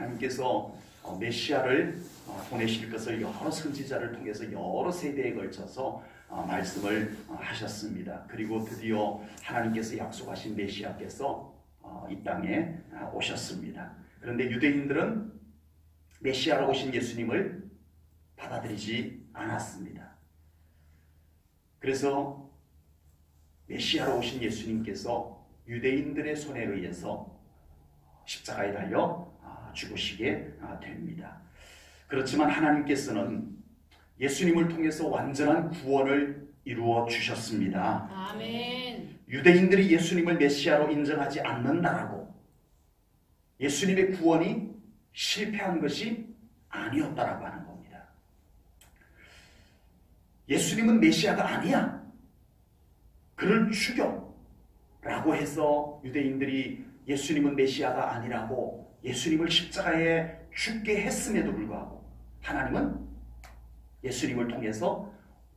하나님께서 메시아를 보내실 것을 여러 선지자를 통해서 여러 세대에 걸쳐서 말씀을 하셨습니다. 그리고 드디어 하나님께서 약속하신 메시아께서 이 땅에 오셨습니다. 그런데 유대인들은 메시아로 오신 예수님을 받아들이지 않았습니다. 그래서 메시아로 오신 예수님께서 유대인들의 손에 의해서 십자가에 달려 죽으시게 됩니다. 그렇지만 하나님께서는 예수님을 통해서 완전한 구원을 이루어 주셨습니다. 아멘. 유대인들이 예수님을 메시아로 인정하지 않는다라고 예수님의 구원이 실패한 것이 아니었다라고 하는 겁니다. 예수님은 메시아가 아니야. 그를 죽여 라고 해서 유대인들이 예수님은 메시아가 아니라고 예수님을 십자가에 죽게 했음에도 불구하고 하나님은 예수님을 통해서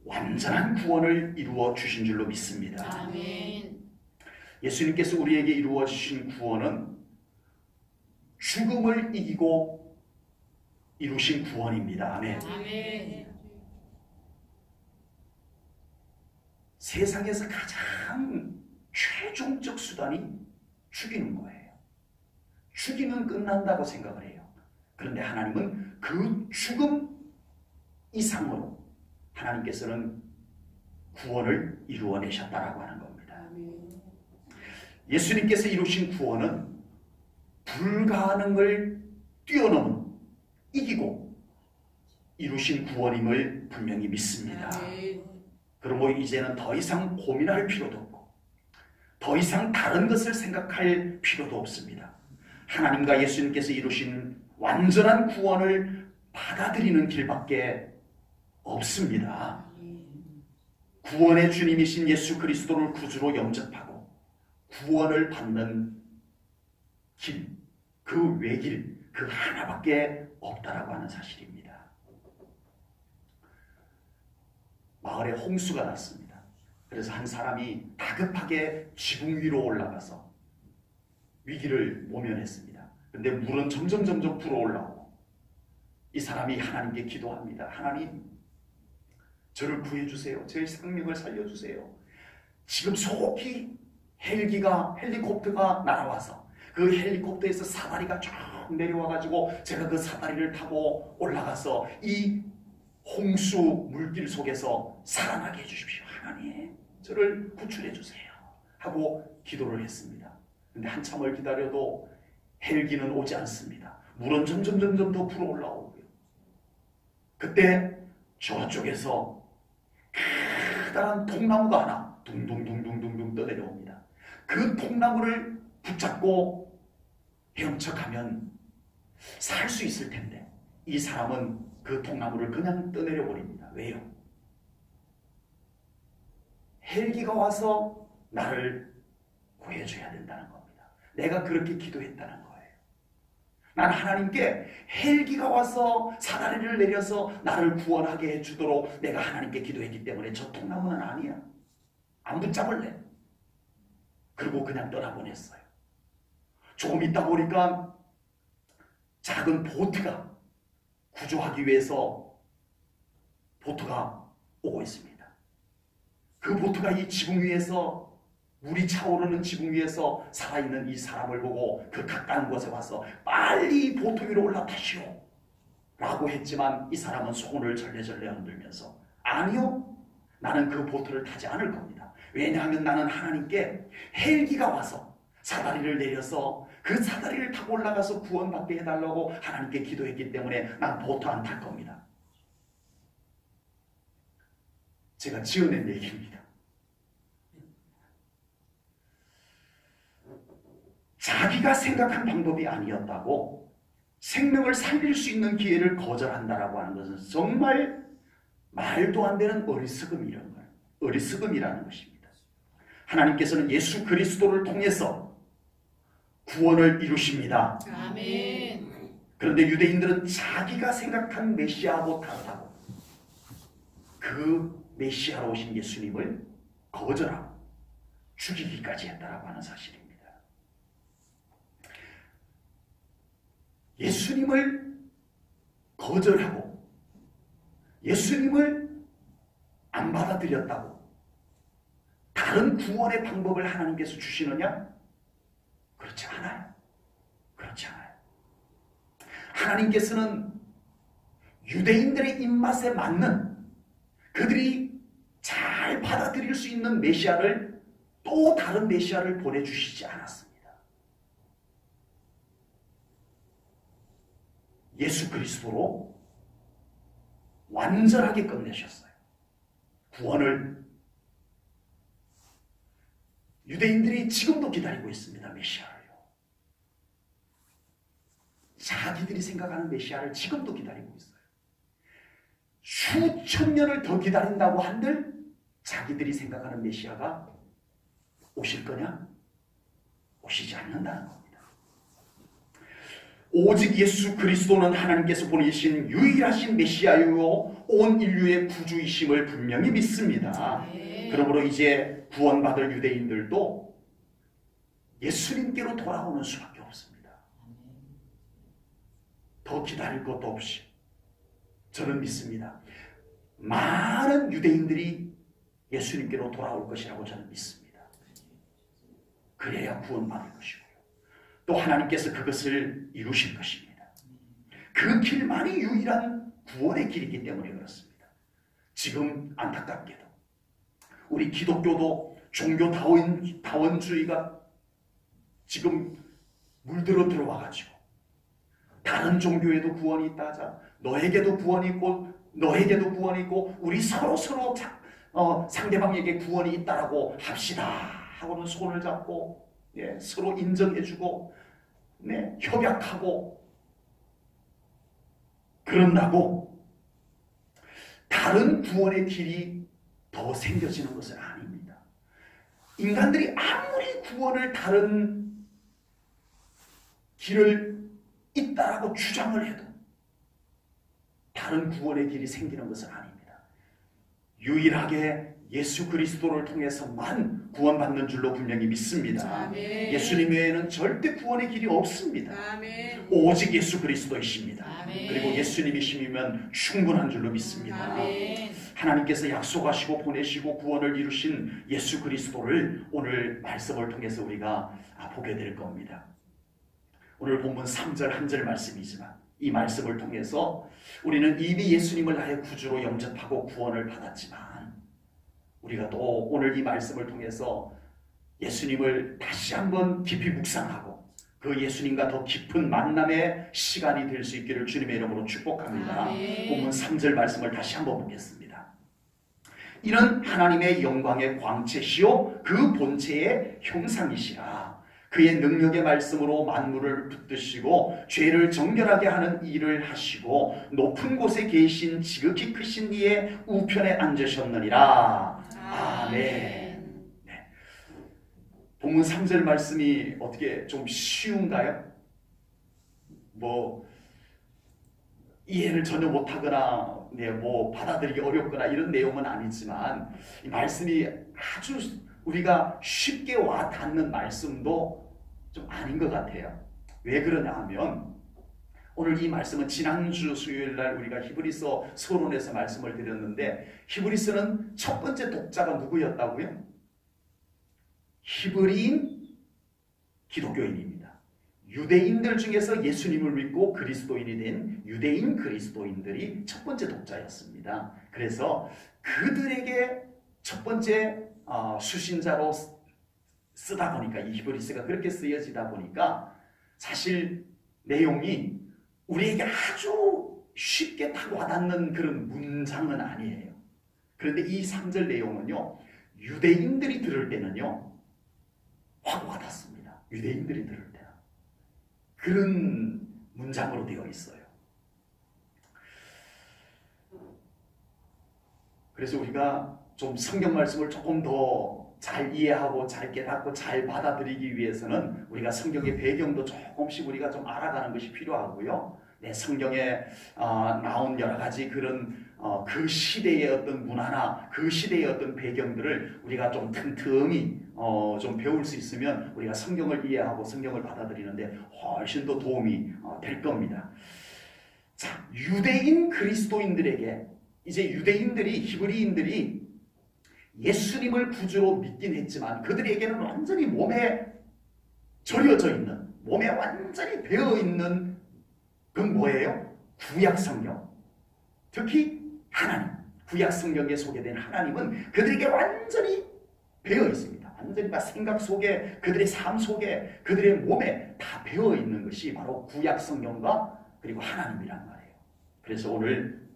완전한 구원을 이루어 주신 줄로 믿습니다. 아멘. 예수님께서 우리에게 이루어 주신 구원은 죽음을 이기고 이루신 구원입니다. 아멘. 아멘. 세상에서 가장 최종적 수단이 죽이는 거예요. 죽이면 끝난다고 생각을 해요. 그런데 하나님은 그 죽음 이상으로 하나님께서는 구원을 이루어내셨다라고 하는 겁니다. 예수님께서 이루신 구원은 불가능을 뛰어넘은 이기고 이루신 구원임을 분명히 믿습니다. 그러므로 이제는 더 이상 고민할 필요도 없고 더 이상 다른 것을 생각할 필요도 없습니다. 하나님과 예수님께서 이루신 완전한 구원을 받아들이는 길밖에 없습니다. 구원의 주님이신 예수 그리스도를 구주로 영접하고 구원을 받는 길, 그 외길, 그 하나밖에 없다라고 하는 사실입니다. 마을에 홍수가 났습니다. 그래서 한 사람이 다급하게 지붕 위로 올라가서 위기를 모면했습니다. 그런데 물은 점점 불어올라오고 이 사람이 하나님께 기도합니다. 하나님, 저를 구해주세요. 제 생명을 살려주세요. 지금 속히 헬리콥터가 날아와서 그 헬리콥터에서 사다리가 쭉 내려와가지고 제가 그 사다리를 타고 올라가서 이 홍수 물길 속에서 살아나게 해주십시오. 하나님, 저를 구출해 주세요. 하고 기도를 했습니다. 근데 한참을 기다려도 헬기는 오지 않습니다. 물은 점점 더 불어올라오고요. 그때 저쪽에서 커다란 통나무가 하나 둥둥 떠내려옵니다. 그 통나무를 붙잡고 헤엄쳐가면 살 수 있을 텐데 이 사람은 그 통나무를 그냥 떠내려 버립니다. 왜요? 헬기가 와서 나를 구해줘야 된다는 겁니다. 내가 그렇게 기도했다는 거예요. 난 하나님께 헬기가 와서 사다리를 내려서 나를 구원하게 해주도록 내가 하나님께 기도했기 때문에 저 통나무는 아니야. 안 붙잡을래. 그리고 그냥 떠나보냈어요. 조금 있다 보니까 작은 보트가 구조하기 위해서 보트가 오고 있습니다. 그 보트가 이 지붕 위에서 물이 차오르는 지붕 위에서 살아있는 이 사람을 보고 그 가까운 곳에 와서 빨리 보트 위로 올라타시오 라고 했지만 이 사람은 손을 절레절레 흔들면서 아니요, 나는 그 보트를 타지 않을 겁니다. 왜냐하면 나는 하나님께 헬기가 와서 사다리를 내려서 그 사다리를 타고 올라가서 구원받게 해달라고 하나님께 기도했기 때문에 난 보트 안 탈 겁니다. 제가 지어낸 얘기입니다. 자기가 생각한 방법이 아니었다고 생명을 살릴 수 있는 기회를 거절한다라고 하는 것은 정말 말도 안 되는 어리석음이라는 것입니다. 하나님께서는 예수 그리스도를 통해서 구원을 이루십니다. 아멘. 그런데 유대인들은 자기가 생각한 메시아하고 다르다고 그 메시아로 오신 예수님을 거절하고 죽이기까지 했다라고 하는 사실입니다. 예수님을 거절하고 예수님을 안 받아들였다고 다른 구원의 방법을 하나님께서 주시느냐? 그렇지 않아요. 그렇지 않아요. 하나님께서는 유대인들의 입맛에 맞는 그들이 잘 받아들일 수 있는 메시아를 또 다른 메시아를 보내주시지 않았습니다. 예수 그리스도로 완전하게 끝내셨어요. 구원을 유대인들이 지금도 기다리고 있습니다. 메시아를요. 자기들이 생각하는 메시아를 지금도 기다리고 있어요. 수천 년을 더 기다린다고 한들 자기들이 생각하는 메시아가 오실 거냐? 오시지 않는다는 겁니다. 오직 예수 그리스도는 하나님께서 보내신 유일하신 메시아이요 온 인류의 구주이심을 분명히 믿습니다. 그러므로 이제 구원받을 유대인들도 예수님께로 돌아오는 수밖에 없습니다. 더 기다릴 것도 없이 저는 믿습니다. 많은 유대인들이 예수님께로 돌아올 것이라고 저는 믿습니다. 그래야 구원받을 것이고요. 또 하나님께서 그것을 이루실 것입니다. 그 길만이 유일한 구원의 길이기 때문에 그렇습니다. 지금 안타깝게도 우리 기독교도 종교 다원주의가 지금 물들어 들어와가지고 다른 종교에도 구원이 있다 하자 너에게도 구원이 있고 너에게도 구원이 있고 우리 서로 상대방에게 구원이 있다라고 합시다 하고는 손을 잡고 서로 인정해주고 협약하고 그런다고 다른 구원의 길이 더 생겨지는 것은 아닙니다. 인간들이 아무리 구원을 다른 길을 있다라고 주장을 해도 다른 구원의 길이 생기는 것은 아닙니다. 유일하게 예수 그리스도를 통해서만 구원받는 줄로 분명히 믿습니다. 아멘. 예수님 외에는 절대 구원의 길이 없습니다. 아멘. 오직 예수 그리스도이십니다. 아멘. 그리고 예수님이심이면 충분한 줄로 믿습니다. 아멘. 하나님께서 약속하시고 보내시고 구원을 이루신 예수 그리스도를 오늘 말씀을 통해서 우리가 보게 될 겁니다. 오늘 본문 3절 한 절 말씀이지만 이 말씀을 통해서 우리는 이미 예수님을 나의 구주로 영접하고 구원을 받았지만 우리가 또 오늘 이 말씀을 통해서 예수님을 다시 한번 깊이 묵상하고 그 예수님과 더 깊은 만남의 시간이 될 수 있기를 주님의 이름으로 축복합니다. 본문 3절 말씀을 다시 한번 보겠습니다. 이는 하나님의 영광의 광채시요 그 본체의 형상이시라. 그의 능력의 말씀으로 만물을 붙드시고 죄를 정결하게 하는 일을 하시고 높은 곳에 계신 지극히 크신 이의 우편에 앉으셨느니라. 아멘. 네. 본문 3절 말씀이 어떻게 좀 쉬운가요? 이해를 전혀 못하거나 받아들이기 어렵거나 이런 내용은 아니지만 이 말씀이 아주 우리가 쉽게 와닿는 말씀도 좀 아닌 것 같아요. 왜 그러냐 하면 오늘 이 말씀은 지난주 수요일날 우리가 히브리서 서론에서 말씀을 드렸는데 히브리서는 첫 번째 독자가 누구였다고요? 히브리인 기독교인입니다. 유대인들 중에서 예수님을 믿고 그리스도인이 된 유대인 그리스도인들이 첫 번째 독자였습니다. 그래서 그들에게 첫 번째 수신자로 쓰다 보니까 이 히브리서가 그렇게 쓰여지다 보니까 사실 내용이 우리에게 아주 쉽게 딱 와닿는 그런 문장은 아니에요. 그런데 이 3절 내용은요 유대인들이 들을 때는요 확 와닿습니다. 유대인들이 들을 때는 그런 문장으로 되어 있어요. 그래서 우리가 좀 성경 말씀을 조금 더 잘 이해하고 잘 깨닫고 잘 받아들이기 위해서는 우리가 성경의 배경도 조금씩 우리가 좀 알아가는 것이 필요하고요. 성경에 나온 여러 가지 그런 그 시대의 어떤 문화나 그 시대의 어떤 배경들을 우리가 좀 틈틈이 좀 배울 수 있으면 우리가 성경을 이해하고 성경을 받아들이는데 훨씬 더 도움이 될 겁니다. 자, 유대인 그리스도인들에게 이제 유대인들이 히브리인들이 예수님을 구주로 믿긴 했지만 그들에게는 완전히 몸에 절여져 있는, 몸에 완전히 배어 있는 그건 뭐예요? 구약 성경. 특히 하나님, 구약 성경에 소개된 하나님은 그들에게 완전히 배어 있습니다. 완전히 생각 속에, 그들의 삶 속에, 그들의 몸에 다 배어 있는 것이 바로 구약 성경과 그리고 하나님이란 말이에요. 그래서 오늘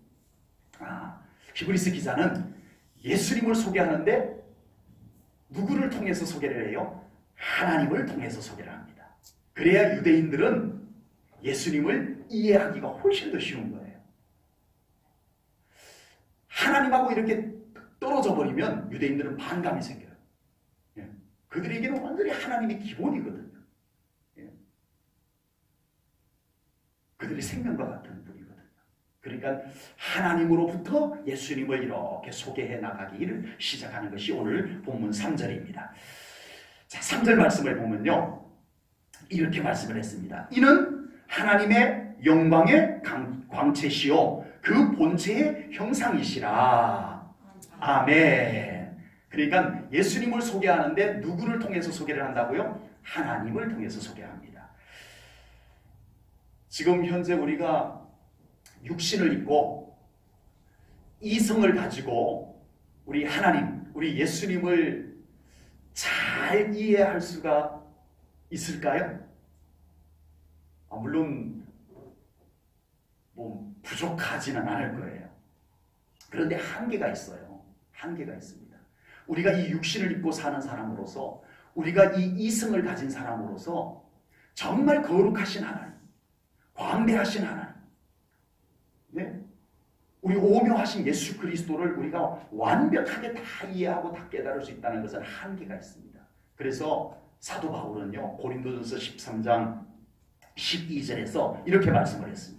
히브리서 기자는 예수님을 소개하는데 누구를 통해서 소개를 해요? 하나님을 통해서 소개를 합니다. 그래야 유대인들은 예수님을 이해하기가 훨씬 더 쉬운 거예요. 하나님하고 이렇게 떨어져 버리면 유대인들은 반감이 생겨요. 예. 그들에게는 완전히 하나님이 기본이거든요. 예. 그들의 생명과 같은 분이거든요. 그러니까 하나님으로부터 예수님을 이렇게 소개해 나가기를 시작하는 것이 오늘 본문 3절입니다. 자, 3절 말씀을 보면요, 이렇게 말씀을 했습니다. 이는 하나님의 영광의 광채시요 그 본체의 형상이시라. 아멘. 그러니까 예수님을 소개하는데 누구를 통해서 소개를 한다고요? 하나님을 통해서 소개합니다. 지금 현재 우리가 육신을 입고 이성을 가지고 우리 하나님, 우리 예수님을 잘 이해할 수가 있을까요? 물론 부족하지는 않을 거예요. 그런데 한계가 있어요. 한계가 있습니다. 우리가 이 육신을 입고 사는 사람으로서, 우리가 이 이성을 가진 사람으로서 정말 거룩하신 하나님, 광대하신 하나님, 네? 우리 오묘하신 예수 그리스도를 우리가 완벽하게 다 이해하고 다 깨달을 수 있다는 것은 한계가 있습니다. 그래서 사도 바울은요, 고린도전서 13장 12절에서 이렇게 말씀을 했습니다.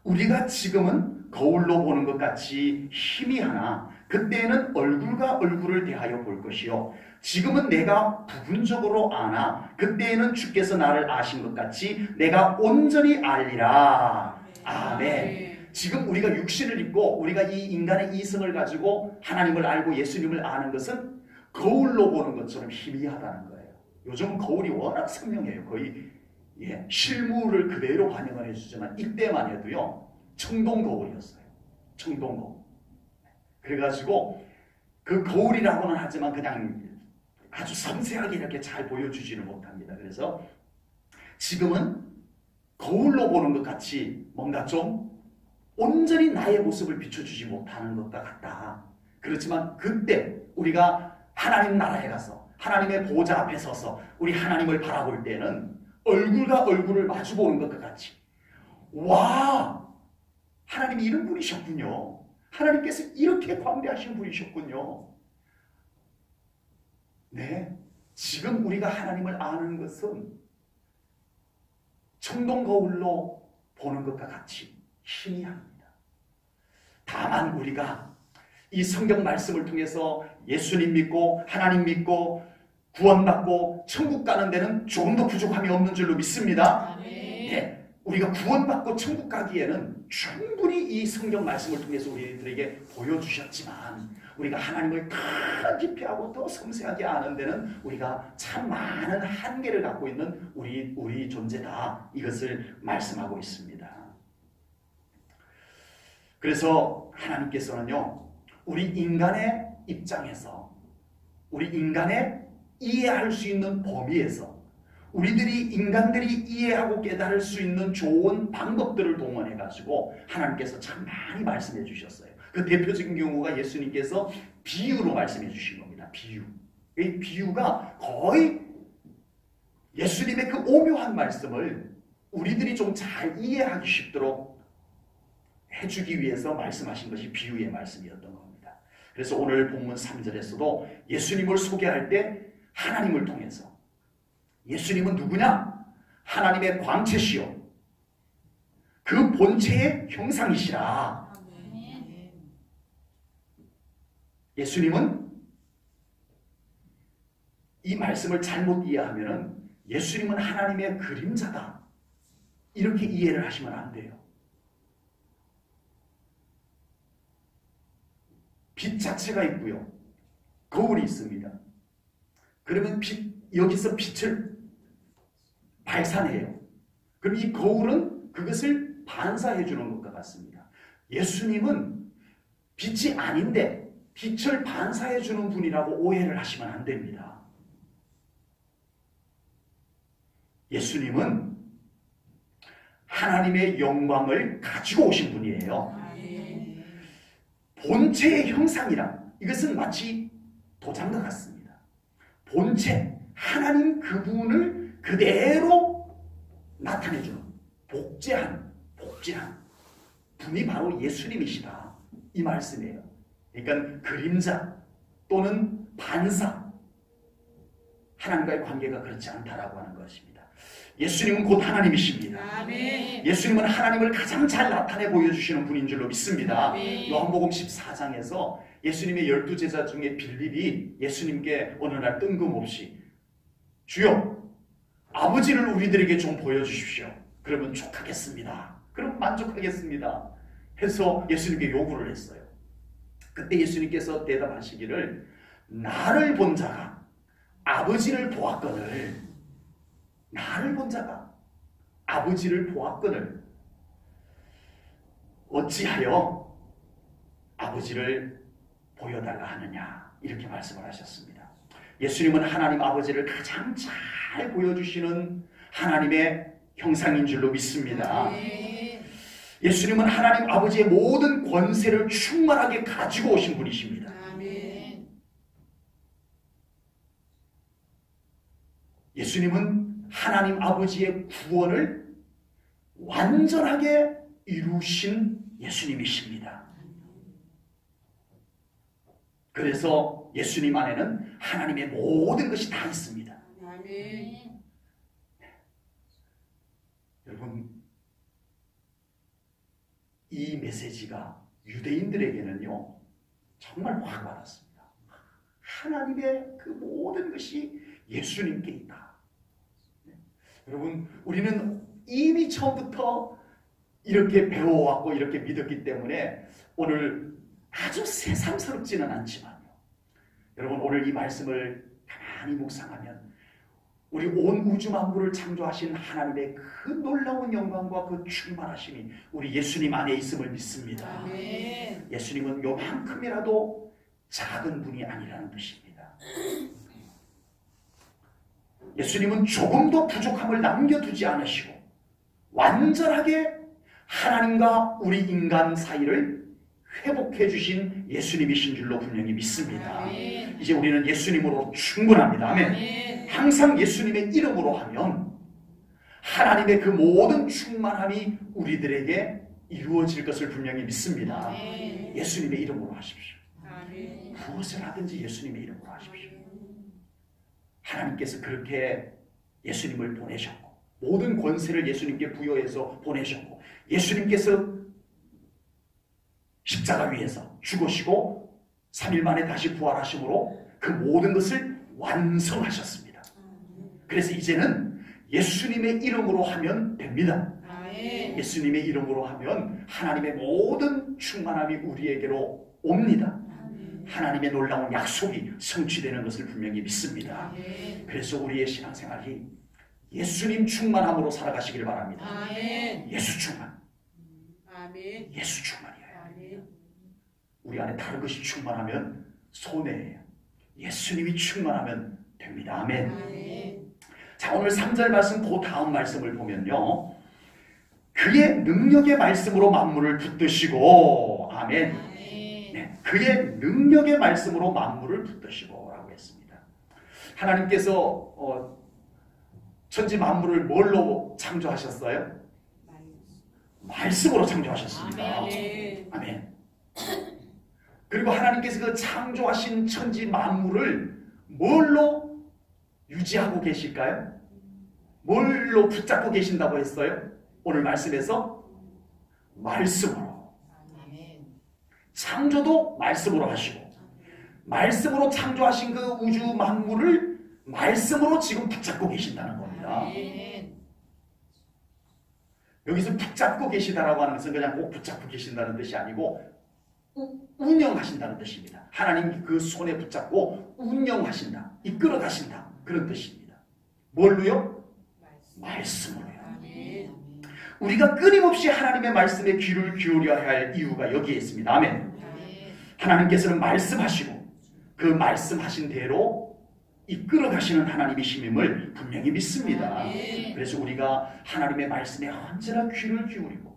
우리가 지금은 거울로 보는 것 같이 희미하나 그때에는 얼굴과 얼굴을 대하여 볼 것이요 지금은 내가 부분적으로 아나 그때에는 주께서 나를 아신 것 같이 내가 온전히 알리라. 아멘. 지금 우리가 육신을 입고 우리가 이 인간의 이성을 가지고 하나님을 알고 예수님을 아는 것은 거울로 보는 것처럼 희미하다는 거예요. 요즘 거울이 워낙 선명해요. 거의 실물을 그대로 반영을 해주지만 이때만 해도요, 청동 거울이었어요. 청동 거울. 그래가지고 그 거울이라고는 하지만 그냥 아주 섬세하게 이렇게 잘 보여주지는 못합니다. 그래서 지금은 거울로 보는 것 같이 뭔가 좀 온전히 나의 모습을 비춰주지 못하는 것과 같다. 그렇지만 그때 우리가 하나님 나라에 가서 하나님의 보좌 앞에 서서 우리 하나님을 바라볼 때는 얼굴과 얼굴을 마주보는 것과 같이, 와, 하나님이 이런 분이셨군요. 하나님께서 이렇게 광대하신 분이셨군요. 네, 지금 우리가 하나님을 아는 것은 청동 거울로 보는 것과 같이 희미합니다. 다만 우리가 이 성경 말씀을 통해서 예수님 믿고 하나님 믿고 구원받고 천국 가는 데는 조금 더 부족함이 없는 줄로 믿습니다. 네, 우리가 구원받고 천국 가기에는 충분히 이 성경 말씀을 통해서 우리들에게 보여주셨지만 우리가 하나님을 더 깊이 하고 더 섬세하게 아는 데는 우리가 참 많은 한계를 갖고 있는 우리 존재다. 이것을 말씀하고 있습니다. 그래서 하나님께서는요, 우리 인간의 입장에서, 우리 인간의 이해할 수 있는 범위에서 인간들이 이해하고 깨달을 수 있는 좋은 방법들을 동원해 가지고 하나님께서 참 많이 말씀해 주셨어요. 그 대표적인 경우가 예수님께서 비유로 말씀해 주신 겁니다. 비유. 이 비유가 거의 예수님의 그 오묘한 말씀을 우리들이 좀 잘 이해하기 쉽도록 해주기 위해서 말씀하신 것이 비유의 말씀이었던 겁니다. 그래서 오늘 본문 3절에서도 예수님을 소개할 때 하나님을 통해서, 예수님은 누구냐? 하나님의 광채시요 그 본체의 형상이시라. 예수님은 이 말씀을 잘못 이해하면은 예수님은 하나님의 그림자다, 이렇게 이해를 하시면 안 돼요. 빛 자체가 있고요, 거울이 있습니다. 그러면 여기서 빛을 발산해요. 그럼 이 거울은 그것을 반사해 주는 것과 같습니다. 예수님은 빛이 아닌데 빛을 반사해 주는 분이라고 오해를 하시면 안 됩니다. 예수님은 하나님의 영광을 가지고 오신 분이에요. 본체의 형상이란, 이것은 마치 도장과 같습니다. 본체, 하나님 그분을 그대로 나타내주는 복제한 분이 바로 예수님이시다, 이 말씀이에요. 그러니까 그림자 또는 반사, 하나님과의 관계가 그렇지 않다라고 하는 것입니다. 예수님은 곧 하나님이십니다. 아멘. 예수님은 하나님을 가장 잘 나타내 보여주시는 분인 줄로 믿습니다. 아멘. 요한복음 14장에서 예수님의 12제자 중에 빌립이 예수님께 어느 날 뜬금없이 주여, 아버지를 우리들에게 좀 보여주십시오. 그러면 족하겠습니다. 그럼 만족하겠습니다. 해서 예수님께 요구를 했어요. 그때 예수님께서 대답하시기를, 나를 본 자가 아버지를 보았거늘, 나를 본 자가 아버지를 보았거늘 어찌하여 아버지를 보여달라 하느냐, 이렇게 말씀을 하셨습니다. 예수님은 하나님 아버지를 가장 잘 보여주시는 하나님의 형상인 줄로 믿습니다. 예수님은 하나님 아버지의 모든 권세를 충만하게 가지고 오신 분이십니다. 예수님은 하나님 아버지의 구원을 완전하게 이루신 예수님이십니다. 그래서 예수님 안에는 하나님의 모든 것이 다 있습니다. 아멘. 여러분, 이 메시지가 유대인들에게는요 정말 확 와닿습니다. 하나님의 그 모든 것이 예수님께 있다. 여러분, 우리는 이미 처음부터 이렇게 배워왔고 이렇게 믿었기 때문에 오늘 아주 새삼스럽지는 않지만요, 여러분, 오늘 이 말씀을 가만히 묵상하면 우리 온 우주 만물을 창조하신 하나님의 그 놀라운 영광과 그 충만하심이 우리 예수님 안에 있음을 믿습니다. 아멘. 예수님은 요만큼이라도 작은 분이 아니라는 뜻입니다. 예수님은 조금도 부족함을 남겨두지 않으시고 완전하게 하나님과 우리 인간 사이를 회복해 주신 예수님이신 줄로 분명히 믿습니다. 아멘. 이제 우리는 예수님으로 충분합니다. 아멘. 아멘. 항상 예수님의 이름으로 하면 하나님의 그 모든 충만함이 우리들에게 이루어질 것을 분명히 믿습니다. 아멘. 예수님의 이름으로 하십시오. 아멘. 무엇을 하든지 예수님의 이름으로 하십시오. 하나님께서 그렇게 예수님을 보내셨고 모든 권세를 예수님께 부여해서 보내셨고 예수님께서 십자가 위에서 죽으시고 3일 만에 다시 부활하심으로 그 모든 것을 완성하셨습니다. 그래서 이제는 예수님의 이름으로 하면 됩니다. 아멘. 예수님의 이름으로 하면 하나님의 모든 충만함이 우리에게로 옵니다. 하나님의 놀라운 약속이 성취되는 것을 분명히 믿습니다. 아멘. 그래서 우리의 신앙생활이 예수님 충만함으로 살아가시길 바랍니다. 아멘. 예수 충만, 아멘. 예수 충만이에요. 아멘. 우리 안에 다른 것이 충만하면 손해예요. 예수님이 충만하면 됩니다. 아멘. 아멘. 자, 오늘 3절 말씀 그 다음 말씀을 보면요, 그의 능력의 말씀으로 만물을 붙드시고, 아멘. 네, 그의 능력의 말씀으로 만물을 붙드시고 라고 했습니다. 하나님께서 천지 만물을 뭘로 창조하셨어요? 말씀으로 창조하셨습니다. 아멘. 아멘. 그리고 하나님께서 그 창조하신 천지 만물을 뭘로 유지하고 계실까요? 뭘로 붙잡고 계신다고 했어요? 오늘 말씀에서 말씀으로. 아멘. 창조도 말씀으로 하시고 말씀으로 창조하신 그 우주 만물을 말씀으로 지금 붙잡고 계신다는 겁니다. 아멘. 여기서 붙잡고 계시다라고 하는 것은 그냥 꼭 붙잡고 계신다는 뜻이 아니고 운영하신다는 뜻입니다. 하나님 그 손에 붙잡고 운영하신다, 이끌어 가신다, 그런 뜻입니다. 뭘로요? 말씀으로요. 아멘. 우리가 끊임없이 하나님의 말씀에 귀를 기울여야 할 이유가 여기에 있습니다. 아멘. 아멘. 하나님께서는 말씀하시고 그 말씀하신 대로 이끌어 가시는 하나님이심을 분명히 믿습니다. 아멘. 그래서 우리가 하나님의 말씀에 언제나 귀를 기울이고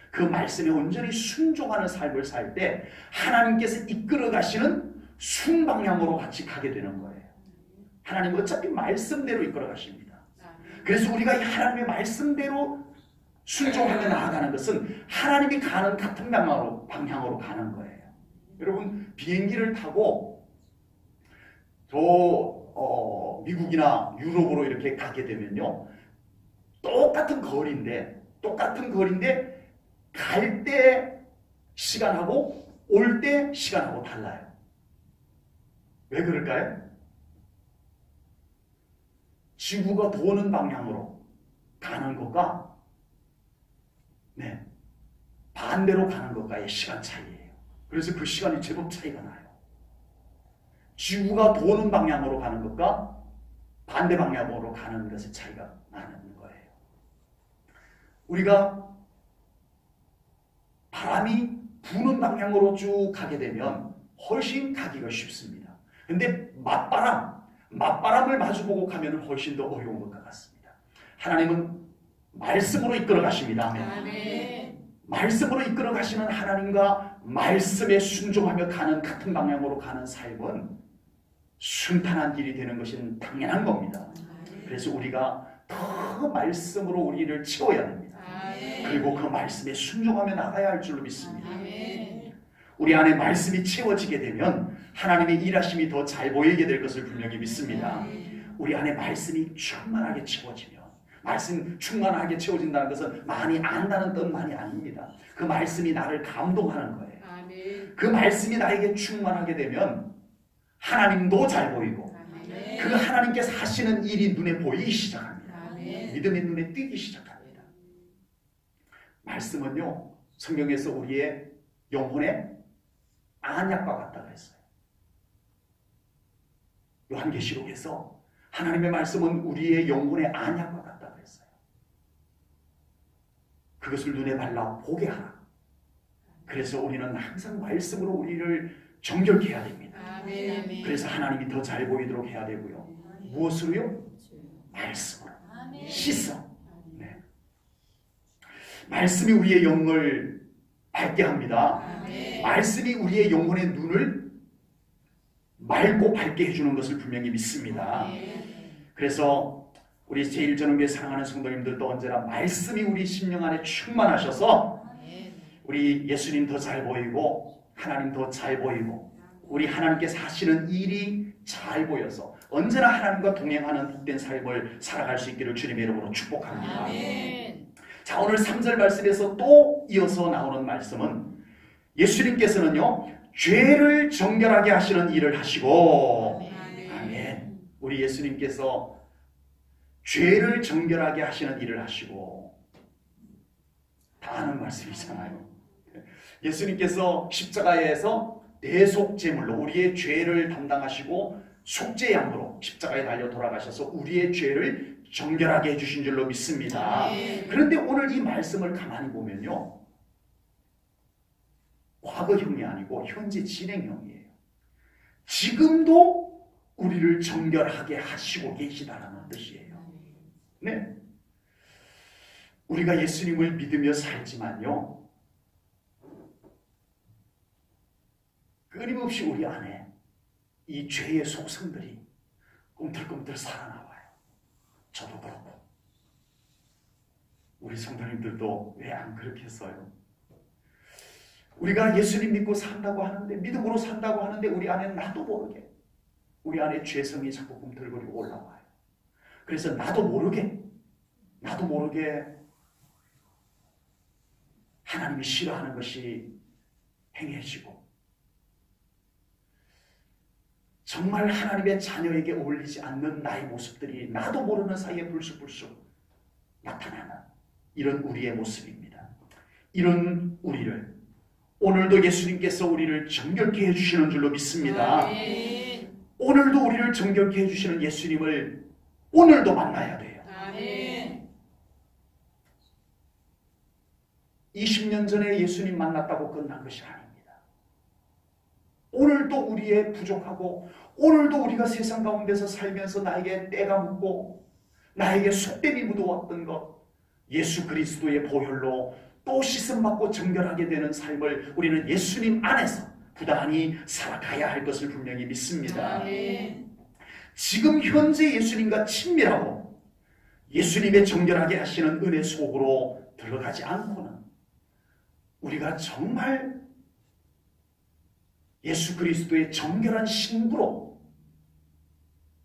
그 말씀에 온전히 순종하는 삶을 살 때 하나님께서 이끌어 가시는 순방향으로 같이 가게 되는 거예요. 하나님은 어차피 말씀대로 이끌어 가십니다. 그래서 우리가 이 하나님의 말씀대로 순종하며 나아가는 것은 하나님이 가는 같은 방향으로 가는 거예요. 여러분, 비행기를 타고 미국이나 유럽으로 이렇게 가게 되면요, 똑같은 거리인데 갈 때 시간하고 올 때 시간하고 달라요. 왜 그럴까요? 지구가 도는 방향으로 가는 것과 반대로 가는 것과의 시간 차이예요. 그래서 그 시간이 제법 차이가 나요. 지구가 도는 방향으로 가는 것과 반대 방향으로 가는 것의 차이가 나는 거예요. 우리가 바람이 부는 방향으로 쭉 가게 되면 훨씬 가기가 쉽습니다. 근데 맞바람을 마주보고 가면 훨씬 더 어려운 것 같습니다. 하나님은 말씀으로 이끌어 가십니다. 아멘. 말씀으로 이끌어 가시는 하나님과 말씀에 순종하며 가는 같은 방향으로 가는 삶은 순탄한 길이 되는 것은 당연한 겁니다. 그래서 우리가 더 말씀으로 우리를 채워야 됩니다. 그리고 그 말씀에 순종하며 나가야 할 줄로 믿습니다. 우리 안에 말씀이 채워지게 되면 하나님의 일하심이 더 잘 보이게 될 것을 분명히 믿습니다. 우리 안에 말씀이 충만하게 채워지면, 말씀 충만하게 채워진다는 것은 많이 안다는 뜻만이 아닙니다. 그 말씀이 나를 감동하는 거예요. 그 말씀이 나에게 충만하게 되면 하나님도 잘 보이고 그 하나님께서 하시는 일이 눈에 보이기 시작합니다. 믿음의 눈에 띄기 시작합니다. 말씀은요, 성경에서 우리의 영혼의 안약과 같다 그랬어요. 요한계시록에서 하나님의 말씀은 우리의 영혼의 안약과 같다 그랬어요. 그것을 눈에 발라 보게 하라. 그래서 우리는 항상 말씀으로 우리를 정결케 해야 됩니다. 그래서 하나님이 더 잘 보이도록 해야 되고요. 무엇으로요? 말씀으로. 씻어. 말씀이 우리의 영을 밝게 합니다. 말씀이 우리의 영혼의 눈을 맑고 밝게 해주는 것을 분명히 믿습니다. 그래서 우리 제1전원교회 사랑하는 성도님들도 언제나 말씀이 우리 심령 안에 충만하셔서 우리 예수님 더 잘 보이고 하나님 더 잘 보이고 우리 하나님께서 하시는 일이 잘 보여서 언제나 하나님과 동행하는 복된 삶을 살아갈 수 있기를 주님의 이름으로 축복합니다. 자, 오늘 3절 말씀에서 또 이어서 나오는 말씀은 예수님께서는요, 죄를 정결하게 하시는 일을 하시고, 아멘. 우리 예수님께서 죄를 정결하게 하시는 일을 하시고, 다 아는 말씀이잖아요. 예수님께서 십자가에서 대속제물로 우리의 죄를 담당하시고 속죄양으로 십자가에 달려 돌아가셔서 우리의 죄를 정결하게 해주신 줄로 믿습니다. 그런데 오늘 이 말씀을 가만히 보면요, 과거형이 아니고 현재 진행형이에요. 지금도 우리를 정결하게 하시고 계시다는 뜻이에요. 네. 우리가 예수님을 믿으며 살지만요, 끊임없이 우리 안에 이 죄의 속성들이 꿈틀꿈틀 살아나와요. 저도 그렇고 우리 성도님들도 왜 안 그렇게 했어요? 우리가 예수님 믿고 산다고 하는데, 믿음으로 산다고 하는데 우리 안에 나도 모르게 우리 안에 죄성이 자꾸 꿈틀거리고 올라와요. 그래서 나도 모르게 하나님이 싫어하는 것이 행해지고, 정말 하나님의 자녀에게 어울리지 않는 나의 모습들이 나도 모르는 사이에 불쑥불쑥 나타나는 이런 우리의 모습입니다. 이런 우리를 오늘도 예수님께서 우리를 정결케 해주시는 줄로 믿습니다. 아멘. 오늘도 우리를 정결케 해주시는 예수님을 오늘도 만나야 돼요. 아멘. 20년 전에 예수님 만났다고 끝난 것이 아닙니다. 오늘도 우리의 부족하고 오늘도 우리가 세상 가운데서 살면서 나에게 때가 묻고 나에게 속됨이 묻어왔던 것, 예수 그리스도의 보혈로 또 씻음받고 정결하게 되는 삶을 우리는 예수님 안에서 부단히 살아가야 할 것을 분명히 믿습니다. 아멘. 지금 현재 예수님과 친밀하고 예수님의 정결하게 하시는 은혜 속으로 들어가지 않고는 우리가 정말 예수 그리스도의 정결한 신부로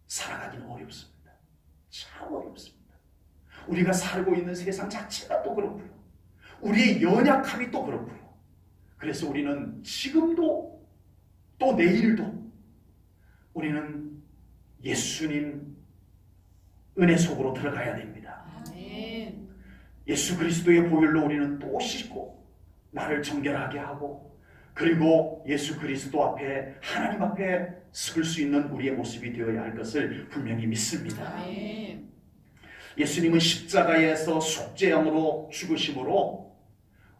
살아가기는 어렵습니다. 참 어렵습니다. 우리가 살고 있는 세상 자체가 또 그렇고요. 우리의 연약함이 또 그렇고요. 그래서 우리는 지금도 또 내일도 우리는 예수님 은혜 속으로 들어가야 됩니다. 아멘. 예수 그리스도의 보혈로 우리는 또 씻고 나를 정결하게 하고 그리고 예수 그리스도 앞에 하나님 앞에 설 수 있는 우리의 모습이 되어야 할 것을 분명히 믿습니다. 아멘. 예수님은 십자가에서 속죄양으로 죽으심으로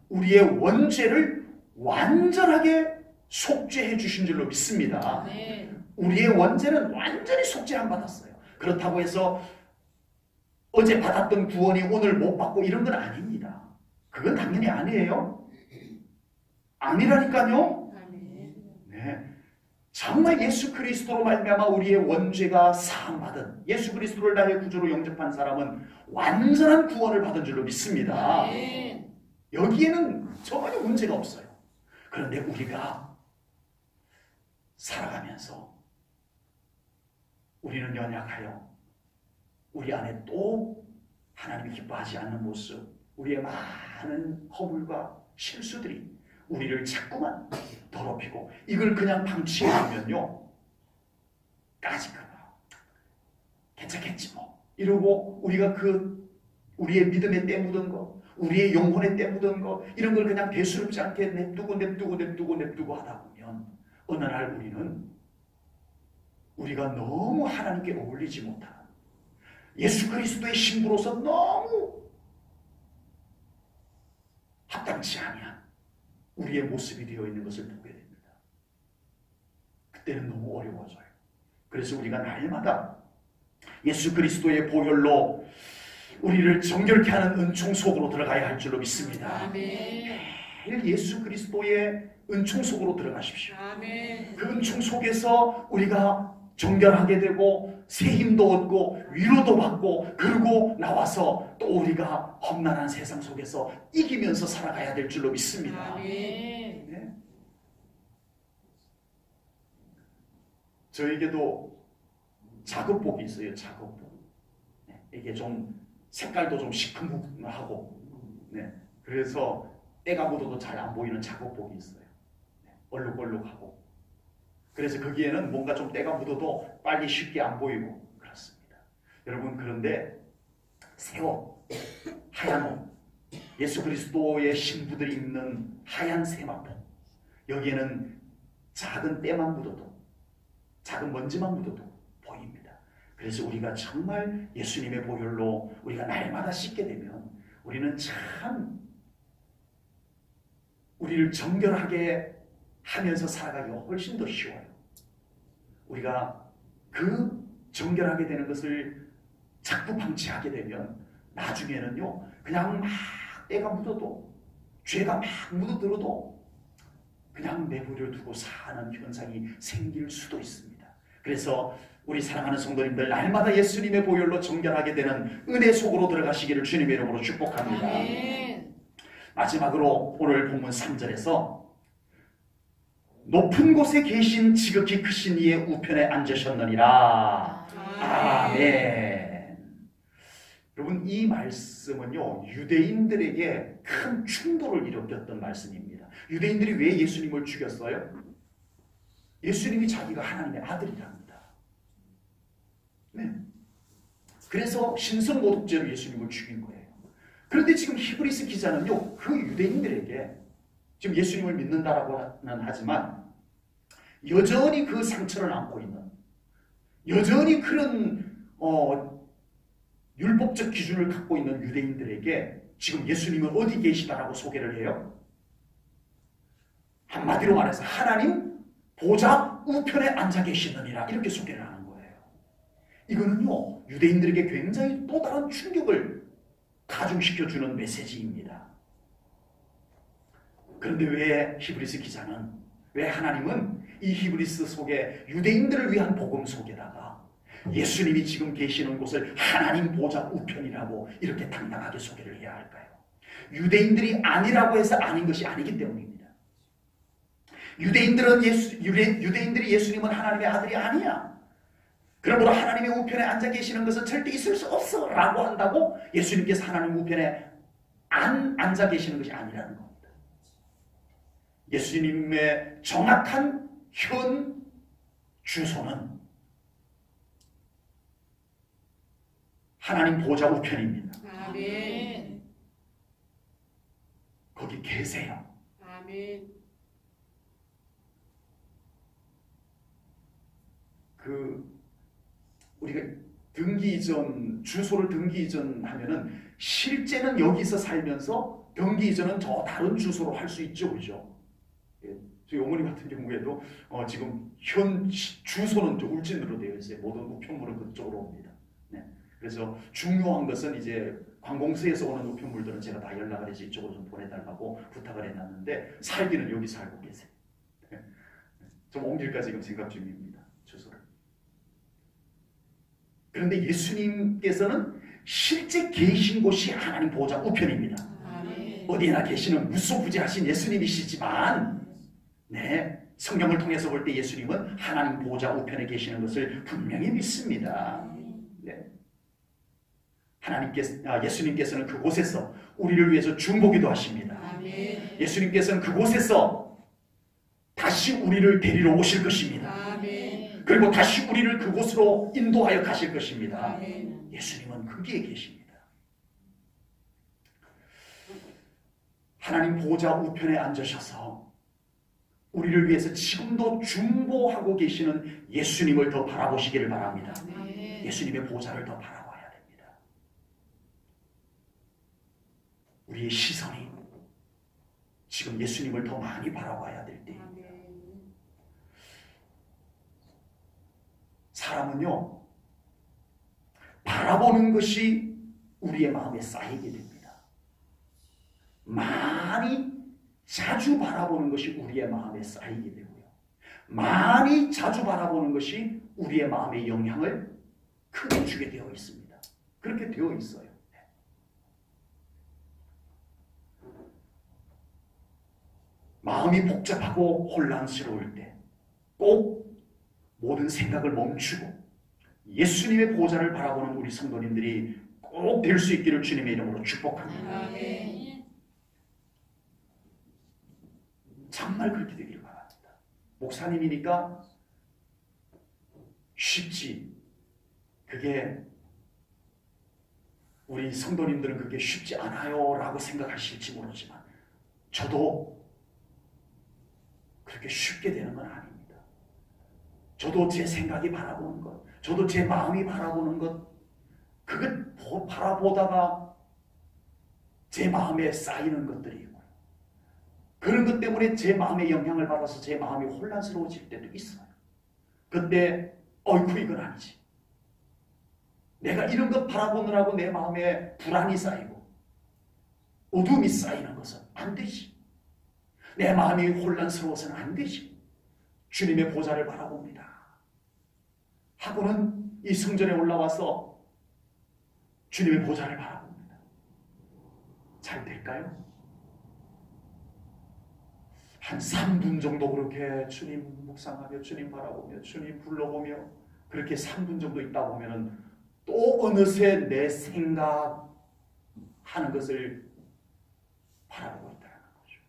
우리의 원죄를 완전하게 속죄해 주신 줄로 믿습니다. 아멘. 우리의 원죄는 완전히 속죄함 받았어요. 그렇다고 해서 어제 받았던 구원이 오늘 못 받고 이런 건 아닙니다. 그건 당연히 아니에요. 아니라니까요. 아멘. 네. 정말 예수 그리스도로 말미암아 우리의 원죄가 사함받은 예수 그리스도를 나의 구주로 영접한 사람은 완전한 구원을 받은 줄로 믿습니다. 아멘. 여기에는 전혀 문제가 없어요. 그런데 우리가 살아가면서 우리는 연약하여 우리 안에 또 하나님이 기뻐하지 않는 모습, 우리의 많은 허물과 실수들이 우리를 자꾸만 더럽히고 이걸 그냥 방치해두면요 까짓거나 괜찮겠지 뭐 이러고 우리가 우리의 믿음에 때 묻은 거 우리의 영혼에 때 묻은 거 이런 걸 그냥 대수롭지 않게 냅두고 하다 보면 어느 날 우리가 너무 하나님께 어울리지 못하는 예수 그리스도의 신부로서 너무 합당치 아니한 우리의 모습이 되어 있는 것을 보게 됩니다. 그때는 너무 어려워져요. 그래서 우리가 날마다 예수 그리스도의 보혈로 우리를 정결케 하는 은총 속으로 들어가야 할 줄로 믿습니다. 아멘. 매일 예수 그리스도의 은총 속으로 들어가십시오. 아멘. 그 은총 속에서 우리가 정결하게 되고 새 힘도 얻고 위로도 받고 그리고 나와서 또 우리가 험난한 세상 속에서 이기면서 살아가야 될 줄로 믿습니다. 아멘. 네? 저에게도 작업복이 있어요. 작업복. 네, 이게 좀 색깔도 좀 시큼하고 네, 그래서 때가 묻어도 잘 안 보이는 작업복이 있어요. 네, 얼룩얼룩하고 그래서 거기에는 뭔가 좀 때가 묻어도 빨리 쉽게 안 보이고 그렇습니다. 여러분 그런데 새 옷, 하얀 옷, 예수 그리스도의 신부들이 입는 하얀 세마포 여기에는 작은 때만 묻어도 작은 먼지만 묻어도 보입니다. 그래서 우리가 정말 예수님의 보혈로 우리가 날마다 씻게 되면 우리는 참 우리를 정결하게 하면서 살아가기가 훨씬 더 쉬워요. 우리가 그 정결하게 되는 것을 자꾸 방치하게 되면 나중에는요 그냥 막 때가 묻어도 죄가 막 묻어들어도 그냥 내버려 두고 사는 현상이 생길 수도 있습니다. 그래서 우리 사랑하는 성도님들 날마다 예수님의 보혈로 정결하게 되는 은혜 속으로 들어가시기를 주님의 이름으로 축복합니다. 아멘. 마지막으로 오늘 본문 3절에서 높은 곳에 계신 지극히 크신 이의 우편에 앉으셨느니라. 아멘. 여러분 이 말씀은요 유대인들에게 큰 충돌을 일으켰던 말씀입니다. 유대인들이 왜 예수님을 죽였어요? 예수님이 자기가 하나님의 아들이랍니다. 네. 그래서 신성모독죄로 예수님을 죽인 거예요. 그런데 지금 히브리서 기자는요, 그 유대인들에게 지금 예수님을 믿는다라고는 하지만 여전히 그 상처를 안고 있는, 여전히 그런 율법적 기준을 갖고 있는 유대인들에게 지금 예수님은 어디 계시다라고 소개를 해요? 한마디로 말해서 하나님 보좌 우편에 앉아 계시느니라, 이렇게 소개를 하는 거예요. 이거는요, 유대인들에게 굉장히 또 다른 충격을 가중시켜주는 메시지입니다. 그런데 왜 히브리서 기자는, 왜 하나님은 이 히브리서 속에 유대인들을 위한 복음 속에다가 예수님이 지금 계시는 곳을 하나님 보좌 우편이라고 이렇게 당당하게 소개를 해야 할까요? 유대인들이 아니라고 해서 아닌 것이 아니기 때문입니다. 유대인들이 예수님은 하나님의 아들이 아니야, 그러므로 하나님의 우편에 앉아 계시는 것은 절대 있을 수 없어 라고 한다고 예수님께서 하나님 우편에 안 앉아 계시는 것이 아니라는 겁니다. 예수님의 정확한 현 주소는 하나님 보좌 우편입니다. 아멘. 거기 계세요. 아멘. 우리가 등기 이전, 주소를 등기 이전 하면은 실제는 여기서 살면서 등기 이전은 저 다른 주소로 할 수 있죠, 그죠? 예, 저희 어머니 같은 경우에도 지금 현 주소는 울진으로 되어 있어요. 모든 우편물은 그쪽으로 옵니다. 네. 그래서 중요한 것은 이제 관공서에서 오는 우편물들은 제가 다 연락을 해서 이쪽으로 좀 보내달라고 부탁을 해놨는데 살기는 여기 살고 계세요. 네. 좀 옮길까 지금 생각 중입니다, 주소를. 그런데 예수님께서는 실제 계신 곳이 하나님 보좌 우편입니다. 아멘. 어디나 계시는 무소부지하신 예수님이시지만, 네, 성경을 통해서 볼 때 예수님은 하나님 보좌 우편에 계시는 것을 분명히 믿습니다. 네. 예수님께서는 그곳에서 우리를 위해서 중보기도 하십니다. 아멘. 예수님께서는 그곳에서 다시 우리를 데리러 오실 것입니다. 아멘. 그리고 다시 우리를 그곳으로 인도하여 가실 것입니다. 아멘. 예수님은 거기에 계십니다. 하나님 보좌 우편에 앉으셔서 우리를 위해서 지금도 중보하고 계시는 예수님을 더 바라보시기를 바랍니다. 아멘. 예수님의 보좌를 더 바라봐야 됩니다. 우리의 시선이 지금 예수님을 더 많이 바라봐야 될 때입니다. 사람은요, 바라보는 것이 우리의 마음에 쌓이게 됩니다. 많이 자주 바라보는 것이 우리의 마음에 쌓이게 되고요, 많이 자주 바라보는 것이 우리의 마음에 영향을 크게 주게 되어 있습니다. 그렇게 되어 있어요. 마음이 복잡하고 혼란스러울 때 꼭 모든 생각을 멈추고 예수님의 보좌를 바라보는 우리 성도님들이 꼭 될 수 있기를 주님의 이름으로 축복합니다. 아멘. 정말 그렇게 되기를 바랍니다. 목사님이니까 쉽지, 그게 우리 성도님들은 그게 쉽지 않아요 라고 생각하실지 모르지만 저도 그렇게 쉽게 되는 건 아닙니다. 저도 제 생각이 바라보는 것, 저도 제 마음이 바라보는 것, 그걸 바라보다가 제 마음에 쌓이는 것들이 있고, 그런 것 때문에 제 마음에 영향을 받아서 제 마음이 혼란스러워질 때도 있어요. 그때 어이쿠 이건 아니지, 내가 이런 것 바라보느라고 내 마음에 불안이 쌓이고 어둠이 쌓이는 것은 안 되지. 내 마음이 혼란스러워서는 안 되지. 주님의 보좌를 바라봅니다 하고는 이 성전에 올라와서 주님의 보좌를 바라봅니다. 잘 될까요? 한 3분 정도 그렇게 주님 묵상하며 주님 바라보며 주님 불러보며 그렇게 3분 정도 있다 보면은 또 어느새 내 생각하는 것을 바라보고 있다는 거죠.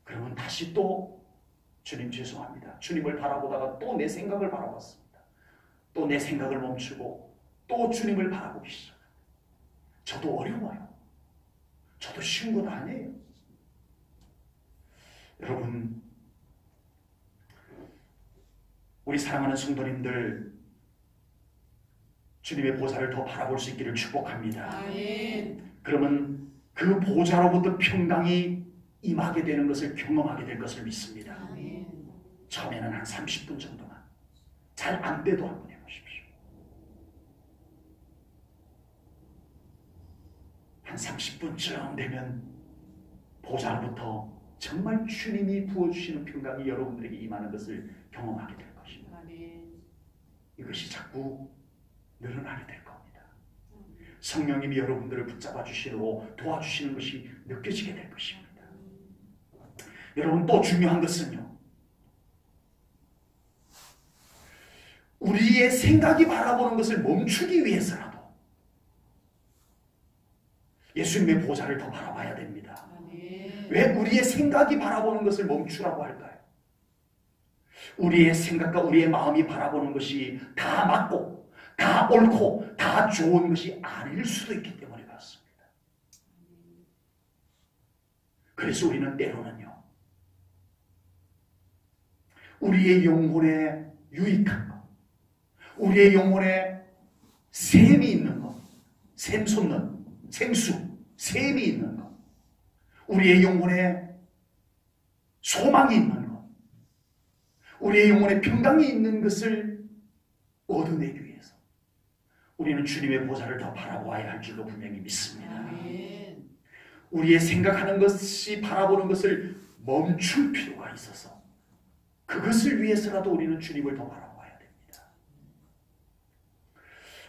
그러면 다시 또 주님 죄송합니다. 주님을 바라보다가 또 내 생각을 바라봤습니다. 또 내 생각을 멈추고 또 주님을 바라보기 시작합니다. 저도 어려워요. 저도 쉬운 건 아니에요. 여러분, 우리 사랑하는 성도님들, 주님의 보좌를 더 바라볼 수 있기를 축복합니다. 아멘. 그러면 그 보좌로부터 평강이 임하게 되는 것을 경험하게 될 것을 믿습니다. 아멘. 처음에는 한 30분 정도만, 잘 안 돼도 한번 해보십시오. 한 30분쯤 되면 보좌로부터 정말 주님이 부어주시는 평강이 여러분들에게 임하는 것을 경험하게 될 것입니다. 아멘. 이것이 자꾸 늘어나게 될 겁니다. 성령님이 여러분들을 붙잡아 주시고 도와주시는 것이 느껴지게 될 것입니다. 여러분, 또 중요한 것은요, 우리의 생각이 바라보는 것을 멈추기 위해서라도 예수님의 보좌를 더 바라봐야 됩니다. 아멘. 왜 우리의 생각이 바라보는 것을 멈추라고 할까요? 우리의 생각과 우리의 마음이 바라보는 것이 다 맞고 다 옳고 다 좋은 것이 아닐 수도 있기 때문에 그렇습니다. 그래서 우리는 때로는요, 우리의 영혼에 유익한 것, 우리의 영혼에 샘이 있는 것, 샘 솟는 생수, 샘이 있는 것, 우리의 영혼에 소망이 있는 것, 우리의 영혼에 평강이 있는 것을 얻어내기 위해서 우리는 주님의 보좌를 더 바라보아야 할 줄로 분명히 믿습니다. 아멘. 우리의 생각하는 것이 바라보는 것을 멈출 필요가 있어서 그것을 위해서라도 우리는 주님을 더 바라봐야 됩니다.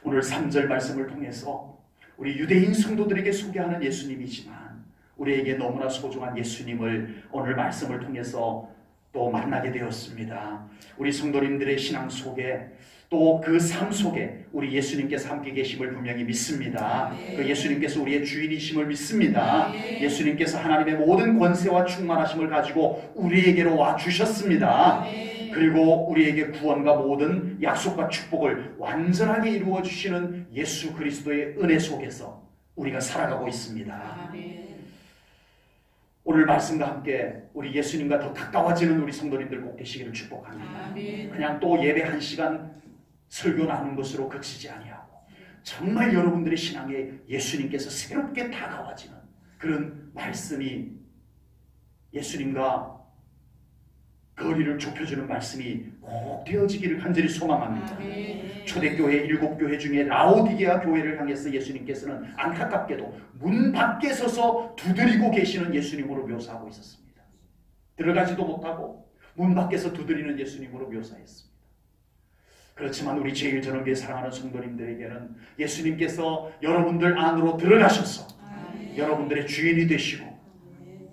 오늘 3절 말씀을 통해서 우리 유대인 성도들에게 소개하는 예수님이지만 우리에게 너무나 소중한 예수님을 오늘 말씀을 통해서 또 만나게 되었습니다. 우리 성도님들의 신앙 속에 또 그 삶 속에 우리 예수님께서 함께 계심을 분명히 믿습니다. 그 예수님께서 우리의 주인이심을 믿습니다. 예수님께서 하나님의 모든 권세와 충만하심을 가지고 우리에게로 와 주셨습니다. 그리고 우리에게 구원과 모든 약속과 축복을 완전하게 이루어 주시는 예수 그리스도의 은혜 속에서 우리가 살아가고 있습니다. 아멘. 오늘 말씀과 함께 우리 예수님과 더 가까워지는 우리 성도님들 꼭 되시기를 축복합니다. 아멘. 그냥 또 예배 1시간 설교 나눈 것으로 그치지 아니하고 정말 여러분들의 신앙에 예수님께서 새롭게 다가와지는 그런 말씀이, 예수님과 거리를 좁혀주는 말씀이 꼭 되어지기를 간절히 소망합니다. 아멘. 초대교회 7교회 중에 라오디게아 교회를 향해서 예수님께서는 안타깝게도 문 밖에 서서 두드리고 계시는 예수님으로 묘사하고 있었습니다. 들어가지도 못하고 문 밖에서 두드리는 예수님으로 묘사했습니다. 그렇지만 우리 제1전원교회 사랑하는 성도님들에게는 예수님께서 여러분들 안으로 들어가셔서 아멘. 여러분들의 주인이 되시고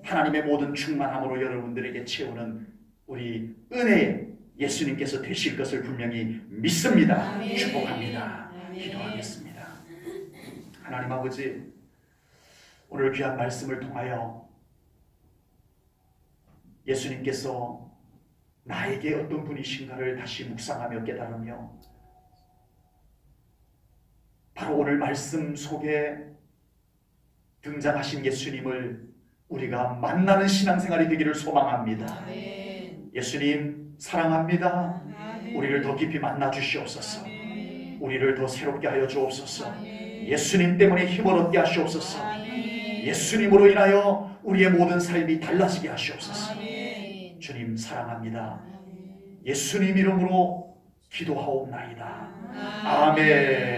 하나님의 모든 충만함으로 여러분들에게 채우는 우리 은혜의 예수님께서 되실 것을 분명히 믿습니다. 아멘. 축복합니다. 아멘. 기도하겠습니다. 하나님 아버지, 오늘 귀한 말씀을 통하여 예수님께서 나에게 어떤 분이신가를 다시 묵상하며 깨달으며 바로 오늘 말씀 속에 등장하신 예수님을 우리가 만나는 신앙생활이 되기를 소망합니다. 아멘. 예수님 사랑합니다. 아멘. 우리를 더 깊이 만나 주시옵소서. 아멘. 우리를 더 새롭게 하여 주옵소서. 아멘. 예수님 때문에 힘을 얻게 하시옵소서. 아멘. 예수님으로 인하여 우리의 모든 삶이 달라지게 하시옵소서. 아멘. 주님 사랑합니다. 아멘. 예수님 이름으로 기도하옵나이다. 아멘. 아멘.